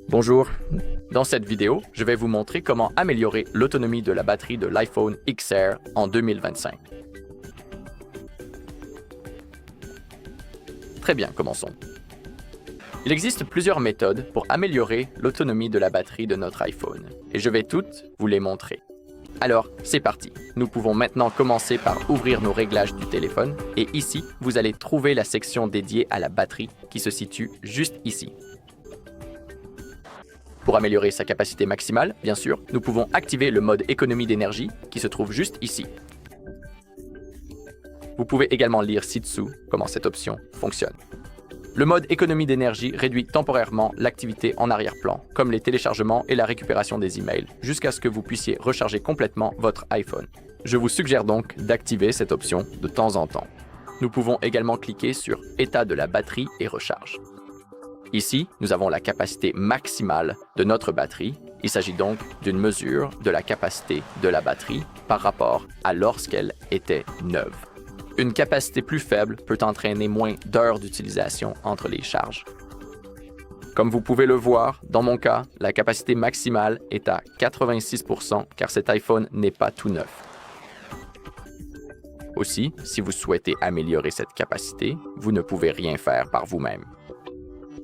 Bonjour. Dans cette vidéo, je vais vous montrer comment améliorer l'autonomie de la batterie de l'iPhone XR en 2025. Très bien, commençons. Il existe plusieurs méthodes pour améliorer l'autonomie de la batterie de notre iPhone, et je vais toutes vous les montrer. Alors, c'est parti. Nous pouvons maintenant commencer par ouvrir nos réglages du téléphone, et ici, vous allez trouver la section dédiée à la batterie qui se situe juste ici. Pour améliorer sa capacité maximale, bien sûr, nous pouvons activer le mode économie d'énergie qui se trouve juste ici. Vous pouvez également lire ci-dessous comment cette option fonctionne. Le mode économie d'énergie réduit temporairement l'activité en arrière-plan, comme les téléchargements et la récupération des emails, jusqu'à ce que vous puissiez recharger complètement votre iPhone. Je vous suggère donc d'activer cette option de temps en temps. Nous pouvons également cliquer sur État de la batterie et recharge. Ici, nous avons la capacité maximale de notre batterie. Il s'agit donc d'une mesure de la capacité de la batterie par rapport à lorsqu'elle était neuve. Une capacité plus faible peut entraîner moins d'heures d'utilisation entre les charges. Comme vous pouvez le voir, dans mon cas, la capacité maximale est à 86% car cet iPhone n'est pas tout neuf. Aussi, si vous souhaitez améliorer cette capacité, vous ne pouvez rien faire par vous-même.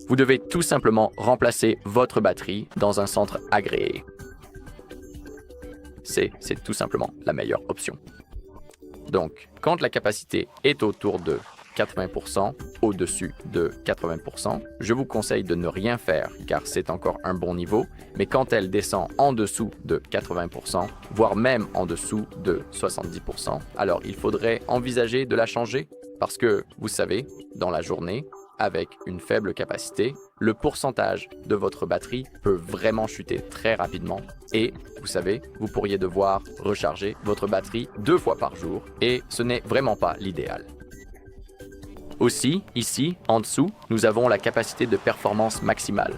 Vous devez tout simplement remplacer votre batterie dans un centre agréé. C'est tout simplement la meilleure option. Donc, quand la capacité est autour de 80%, au-dessus de 80%, je vous conseille de ne rien faire car c'est encore un bon niveau, mais quand elle descend en dessous de 80%, voire même en dessous de 70%, alors il faudrait envisager de la changer parce que, vous savez, dans la journée, avec une faible capacité, le pourcentage de votre batterie peut vraiment chuter très rapidement et, vous savez, vous pourriez devoir recharger votre batterie 2 fois par jour et ce n'est vraiment pas l'idéal. Aussi, ici, en dessous, nous avons la capacité de performance maximale.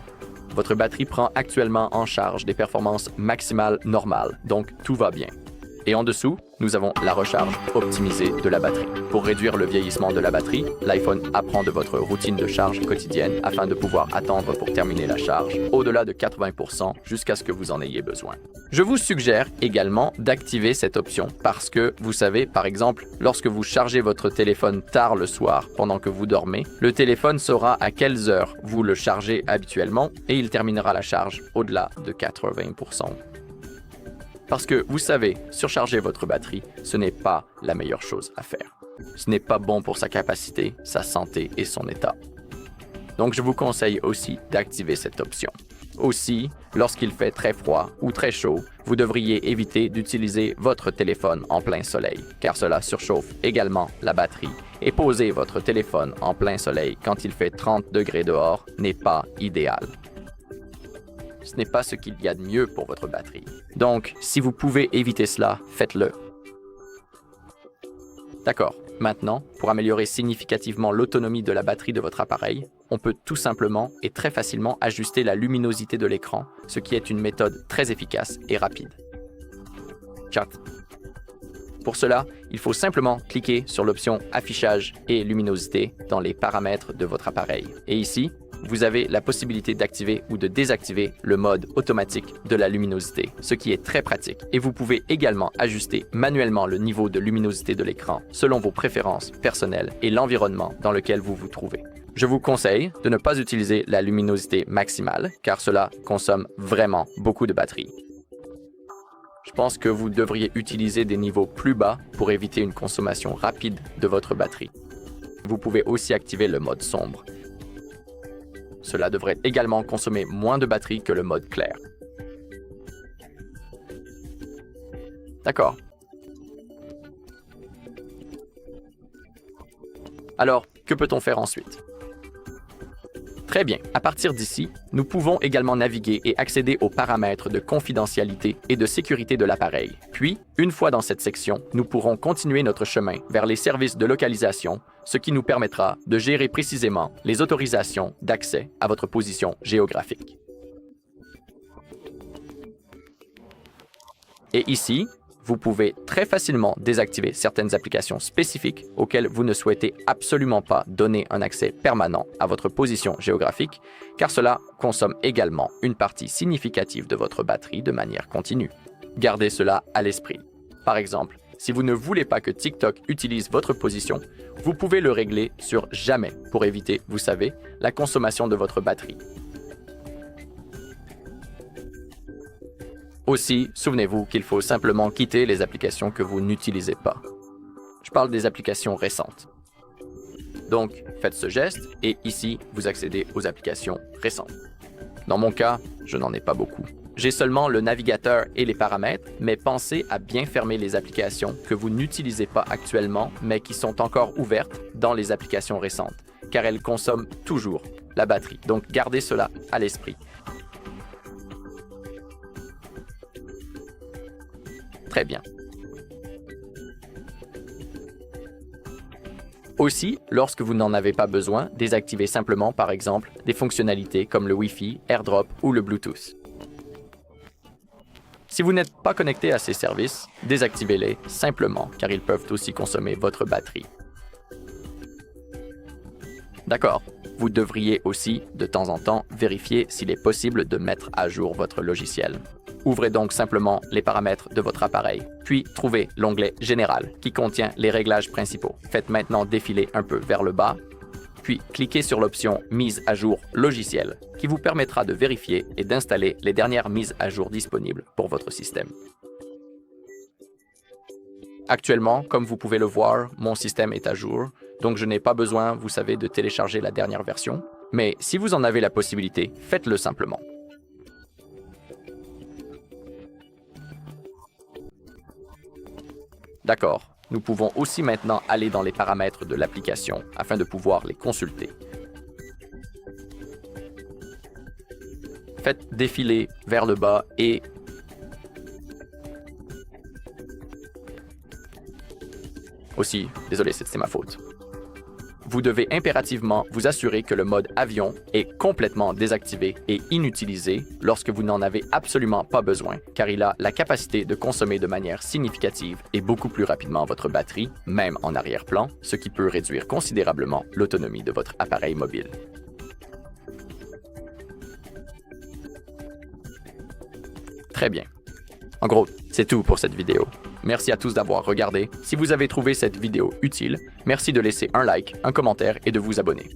Votre batterie prend actuellement en charge des performances maximales normales, donc tout va bien. Et en dessous, nous avons la recharge optimisée de la batterie. Pour réduire le vieillissement de la batterie, l'iPhone apprend de votre routine de charge quotidienne afin de pouvoir attendre pour terminer la charge au-delà de 80% jusqu'à ce que vous en ayez besoin. Je vous suggère également d'activer cette option parce que, vous savez, par exemple, lorsque vous chargez votre téléphone tard le soir pendant que vous dormez, le téléphone saura à quelles heures vous le chargez habituellement et il terminera la charge au-delà de 80%. Parce que, vous savez, surcharger votre batterie, ce n'est pas la meilleure chose à faire. Ce n'est pas bon pour sa capacité, sa santé et son état. Donc, je vous conseille aussi d'activer cette option. Aussi, lorsqu'il fait très froid ou très chaud, vous devriez éviter d'utiliser votre téléphone en plein soleil, car cela surchauffe également la batterie. Et poser votre téléphone en plein soleil quand il fait 30 degrés dehors n'est pas idéal. Ce n'est pas ce qu'il y a de mieux pour votre batterie. Donc, si vous pouvez éviter cela, faites-le. D'accord. Maintenant, pour améliorer significativement l'autonomie de la batterie de votre appareil, on peut tout simplement et très facilement ajuster la luminosité de l'écran, ce qui est une méthode très efficace et rapide. Chat. Pour cela, il faut simplement cliquer sur l'option Affichage et luminosité dans les paramètres de votre appareil. Et ici, vous avez la possibilité d'activer ou de désactiver le mode automatique de la luminosité, ce qui est très pratique. Et vous pouvez également ajuster manuellement le niveau de luminosité de l'écran selon vos préférences personnelles et l'environnement dans lequel vous vous trouvez. Je vous conseille de ne pas utiliser la luminosité maximale car cela consomme vraiment beaucoup de batterie. Je pense que vous devriez utiliser des niveaux plus bas pour éviter une consommation rapide de votre batterie. Vous pouvez aussi activer le mode sombre. Cela devrait également consommer moins de batterie que le mode clair. D'accord. Alors, que peut-on faire ensuite? Très bien, à partir d'ici, nous pouvons également naviguer et accéder aux paramètres de confidentialité et de sécurité de l'appareil. Puis, une fois dans cette section, nous pourrons continuer notre chemin vers les services de localisation, ce qui nous permettra de gérer précisément les autorisations d'accès à votre position géographique. Et ici, vous pouvez très facilement désactiver certaines applications spécifiques auxquelles vous ne souhaitez absolument pas donner un accès permanent à votre position géographique, car cela consomme également une partie significative de votre batterie de manière continue. Gardez cela à l'esprit. Par exemple, si vous ne voulez pas que TikTok utilise votre position, vous pouvez le régler sur jamais pour éviter, vous savez, la consommation de votre batterie. Aussi, souvenez-vous qu'il faut simplement quitter les applications que vous n'utilisez pas. Je parle des applications récentes. Donc, faites ce geste et ici, vous accédez aux applications récentes. Dans mon cas, je n'en ai pas beaucoup. J'ai seulement le navigateur et les paramètres, mais pensez à bien fermer les applications que vous n'utilisez pas actuellement, mais qui sont encore ouvertes dans les applications récentes, car elles consomment toujours la batterie. Donc, gardez cela à l'esprit. Très bien. Aussi, lorsque vous n'en avez pas besoin, désactivez simplement, par exemple, des fonctionnalités comme le Wi-Fi, AirDrop ou le Bluetooth. Si vous n'êtes pas connecté à ces services, désactivez-les simplement, car ils peuvent aussi consommer votre batterie. D'accord. Vous devriez aussi, de temps en temps, vérifier s'il est possible de mettre à jour votre logiciel. Ouvrez donc simplement les paramètres de votre appareil, puis trouvez l'onglet Général qui contient les réglages principaux. Faites maintenant défiler un peu vers le bas, puis cliquez sur l'option Mise à jour logiciel qui vous permettra de vérifier et d'installer les dernières mises à jour disponibles pour votre système. Actuellement, comme vous pouvez le voir, mon système est à jour, donc je n'ai pas besoin, vous savez, de télécharger la dernière version. Mais si vous en avez la possibilité, faites-le simplement. D'accord, nous pouvons aussi maintenant aller dans les paramètres de l'application afin de pouvoir les consulter. Faites défiler vers le bas et aussi, désolé, c'est ma faute. Vous devez impérativement vous assurer que le mode avion est complètement désactivé et inutilisé lorsque vous n'en avez absolument pas besoin, car il a la capacité de consommer de manière significative et beaucoup plus rapidement votre batterie, même en arrière-plan, ce qui peut réduire considérablement l'autonomie de votre appareil mobile. Très bien. En gros, c'est tout pour cette vidéo. Merci à tous d'avoir regardé. Si vous avez trouvé cette vidéo utile, merci de laisser un like, un commentaire et de vous abonner.